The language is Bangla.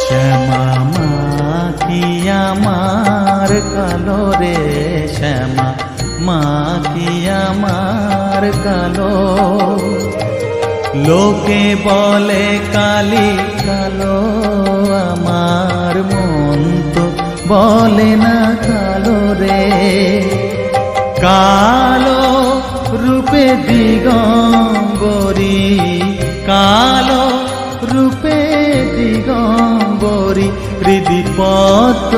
শ্যামা মা কি আমার কালো রে, শ্যামা মা কি আমার কালো। লোকে বলে কালি কালো, আমার মন তো বলে না কালো রে। কালো রূপে দিগম্বরী, কালো রূপে দিগম্বরী, হৃদি পদ্ম